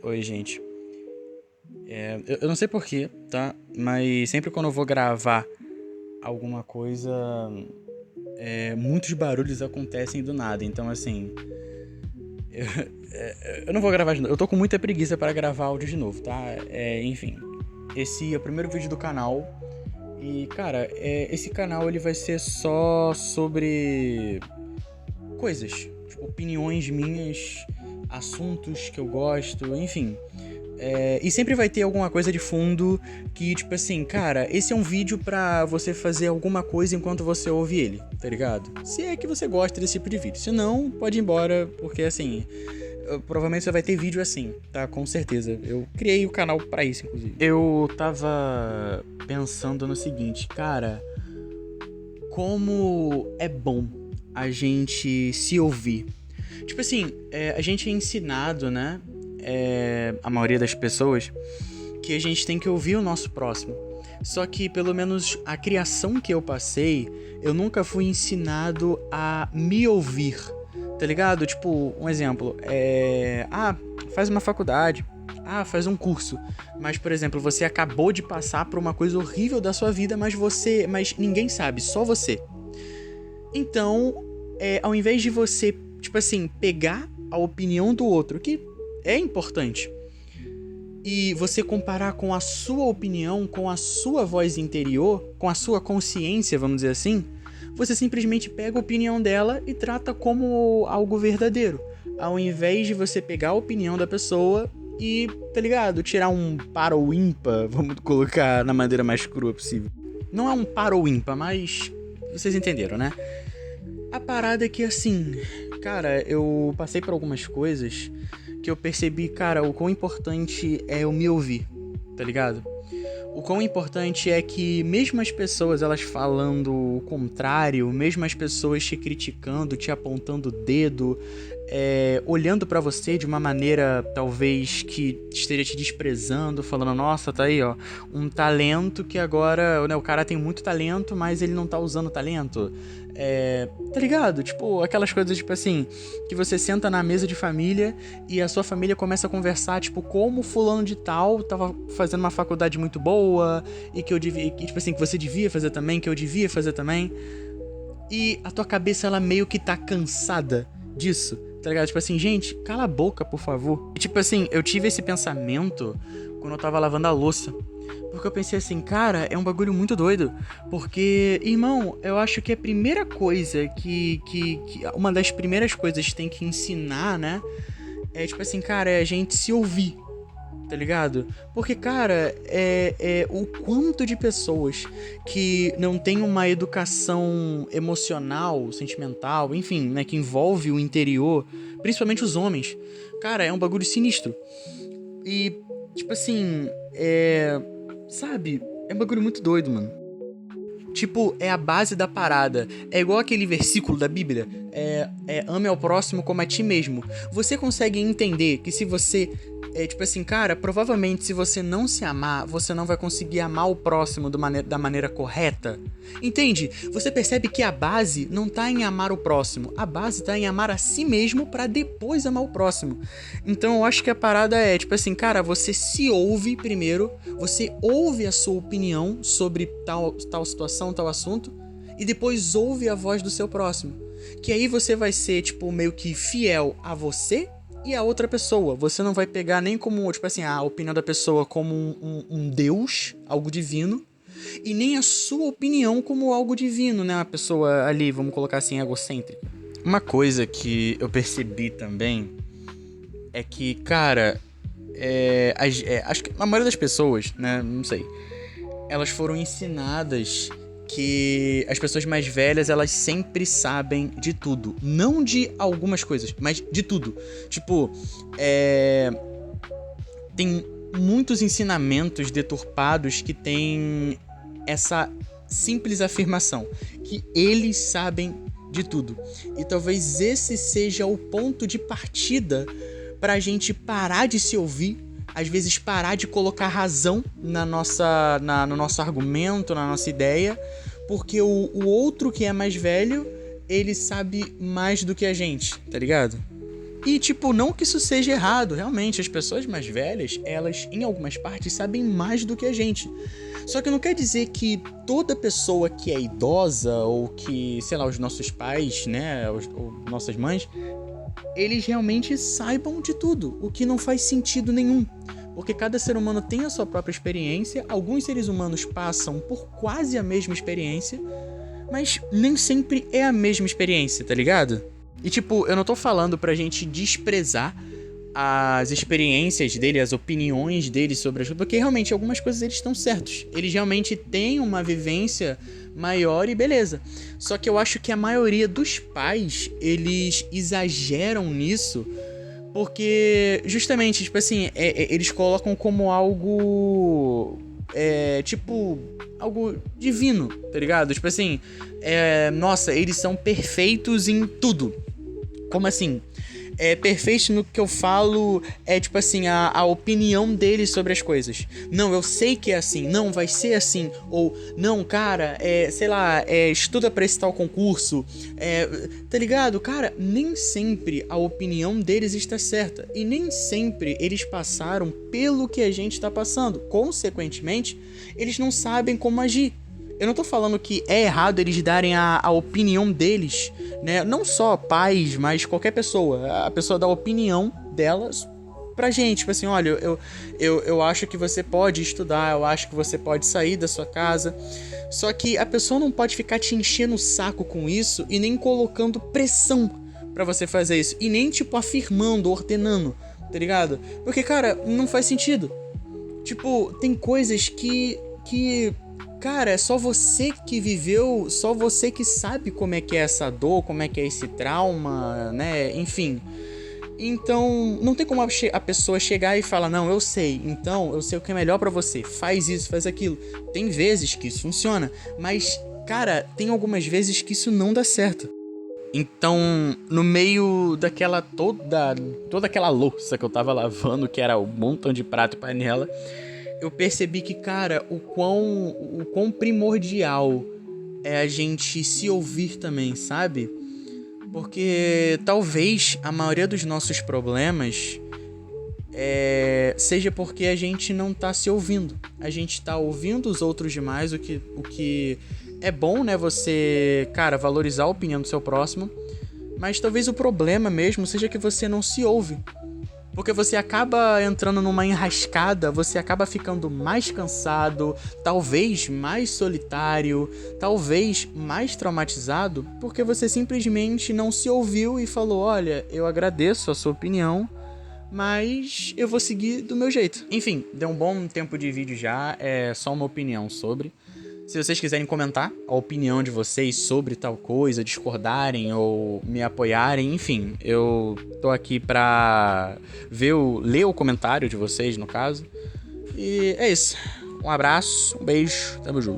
Oi, gente. Eu não sei porquê, tá? Mas sempre quando eu vou gravar alguma coisa, muitos barulhos acontecem do nada. Então, assim, eu não vou gravar de novo. Eu tô com muita preguiça para gravar áudio de novo, tá? Enfim, esse é o primeiro vídeo do canal. E, cara, esse canal ele vai ser só sobre coisas, tipo, opiniões minhas, assuntos que eu gosto, enfim. E sempre vai ter alguma coisa de fundo que, tipo assim, cara, esse é um vídeo pra você fazer alguma coisa enquanto você ouve ele, tá ligado? Se é que você gosta desse tipo de vídeo. Se não, pode ir embora, porque assim, provavelmente você vai ter vídeo assim, tá? Com certeza. Eu criei o canal pra isso, inclusive. Eu tava pensando no seguinte, cara, como é bom a gente se ouvir. Tipo assim, a gente é ensinado, né? A maioria das pessoas, que a gente tem que ouvir o nosso próximo. Só que, pelo menos a criação que eu passei, eu nunca fui ensinado a me ouvir, tá ligado? Tipo, um exemplo, faz uma faculdade, faz um curso. Mas, por exemplo, você acabou de passar por uma coisa horrível da sua vida, mas ninguém sabe, só você. Então, ao invés de você, tipo assim, pegar a opinião do outro, que é importante, e você comparar com a sua opinião, com a sua voz interior, com a sua consciência, vamos dizer assim, você simplesmente pega a opinião dela e trata como algo verdadeiro, ao invés de você pegar a opinião da pessoa e, tá ligado, tirar um par ou ímpar, vamos colocar na maneira mais crua possível. Não é um par ou ímpar, mas vocês entenderam, né? A parada é que, assim, cara, eu passei por algumas coisas que eu percebi, cara, o quão importante é eu me ouvir, tá ligado? O quão importante é que mesmo as pessoas, elas falando o contrário, mesmo as pessoas te criticando, te apontando o dedo, olhando pra você de uma maneira, talvez, que esteja te desprezando, falando, nossa, tá aí, ó, um talento que agora, né, o cara tem muito talento, mas ele não tá usando o talento. Tá ligado? Tipo, aquelas coisas, tipo assim, que você senta na mesa de família e a sua família começa a conversar, tipo, como fulano de tal tava fazendo uma faculdade muito boa e que eu devia, tipo assim, que você devia fazer também, que eu devia fazer também. E a tua cabeça, ela meio que tá cansada disso, tá ligado? Tipo assim, gente, cala a boca, por favor. E tipo assim, eu tive esse pensamento quando eu tava lavando a louça. Porque eu pensei assim, cara, é um bagulho muito doido. Porque, irmão, eu acho que a primeira coisa que uma das primeiras coisas que tem que ensinar, né? É tipo assim, cara, é a gente se ouvir, tá ligado? Porque, cara, o quanto de pessoas que não tem uma educação emocional, sentimental, enfim, né, que envolve o interior, principalmente os homens. Cara, é um bagulho sinistro. E, tipo assim, sabe? É um bagulho muito doido, mano. Tipo, é a base da parada. É igual aquele versículo da Bíblia. Ame ao próximo como a ti mesmo. Você consegue entender que se você... tipo assim, cara, provavelmente se você não se amar, você não vai conseguir amar o próximo da maneira correta. Entende? Você percebe que a base não tá em amar o próximo. A base tá em amar a si mesmo pra depois amar o próximo. Então eu acho que a parada é, tipo assim, cara, você se ouve primeiro, você ouve a sua opinião sobre tal situação, tal assunto, e depois ouve a voz do seu próximo. Que aí você vai ser, tipo, meio que fiel a você e a outra pessoa. Você não vai pegar nem como, tipo assim, a opinião da pessoa como um deus, algo divino, e nem a sua opinião como algo divino, né? Uma pessoa ali, vamos colocar assim, egocêntrica. Uma coisa que eu percebi também é que, cara, acho que a maioria das pessoas, né? Não sei. Elas foram ensinadas que as pessoas mais velhas, elas sempre sabem de tudo. Não de algumas coisas, mas de tudo. Tipo, tem muitos ensinamentos deturpados que tem essa simples afirmação, que eles sabem de tudo. E talvez esse seja o ponto de partida pra gente parar de se ouvir, às vezes parar de colocar razão no nosso argumento, na nossa ideia, porque o outro que é mais velho, ele sabe mais do que a gente, tá ligado? E, tipo, não que isso seja errado, realmente, as pessoas mais velhas, elas, em algumas partes, sabem mais do que a gente. Só que não quer dizer que toda pessoa que é idosa, ou que, sei lá, os nossos pais, né, ou nossas mães, eles realmente saibam de tudo, o que não faz sentido nenhum. Porque cada ser humano tem a sua própria experiência, alguns seres humanos passam por quase a mesma experiência, mas nem sempre é a mesma experiência, tá ligado? E tipo, eu não tô falando pra gente desprezar as experiências dele, as opiniões dele sobre as coisas, porque realmente algumas coisas eles estão certos. Eles realmente têm uma vivência maior e beleza. Só que eu acho que a maioria dos pais, eles exageram nisso, porque justamente, tipo assim, eles colocam como algo tipo, algo divino, tá ligado? Tipo assim, nossa, eles são perfeitos em tudo. Como assim? Perfeito no que eu falo tipo assim, a opinião deles sobre as coisas. Não, eu sei que é assim, não, vai ser assim. Ou, não, cara, sei lá, estuda pra esse tal concurso. Tá ligado? Cara, nem sempre a opinião deles está certa. E nem sempre eles passaram pelo que a gente tá passando. Consequentemente, eles não sabem como agir. Eu não tô falando que é errado eles darem a opinião deles, né? Não só pais, mas qualquer pessoa. A pessoa dá a opinião delas pra gente. Tipo assim, olha, eu acho que você pode estudar, eu acho que você pode sair da sua casa. Só que a pessoa não pode ficar te enchendo o saco com isso e nem colocando pressão pra você fazer isso. E nem, tipo, afirmando, ordenando, tá ligado? Porque, cara, não faz sentido. Tipo, tem coisas que cara, é só você que viveu, só você que sabe como é que é essa dor, como é que é esse trauma, né? Enfim. Então, não tem como a pessoa chegar e falar, não, eu sei, então eu sei o que é melhor pra você, faz isso, faz aquilo. Tem vezes que isso funciona, mas, cara, tem algumas vezes que isso não dá certo. Então, no meio daquela toda aquela louça que eu tava lavando, que era um montão de prato e panela, eu percebi que, cara, o quão primordial é a gente se ouvir também, sabe? Porque talvez a maioria dos nossos problemas seja porque a gente não tá se ouvindo. A gente tá ouvindo os outros demais, o que é bom, né? Você, cara, valorizar a opinião do seu próximo. Mas talvez o problema mesmo seja que você não se ouve. Porque você acaba entrando numa enrascada, você acaba ficando mais cansado, talvez mais solitário, talvez mais traumatizado, porque você simplesmente não se ouviu e falou: olha, eu agradeço a sua opinião, mas eu vou seguir do meu jeito. Enfim, deu um bom tempo de vídeo já, é só uma opinião sobre. Se vocês quiserem comentar a opinião de vocês sobre tal coisa, discordarem ou me apoiarem, enfim, eu tô aqui pra ler o comentário de vocês, no caso. E é isso. Um abraço, um beijo, tamo junto.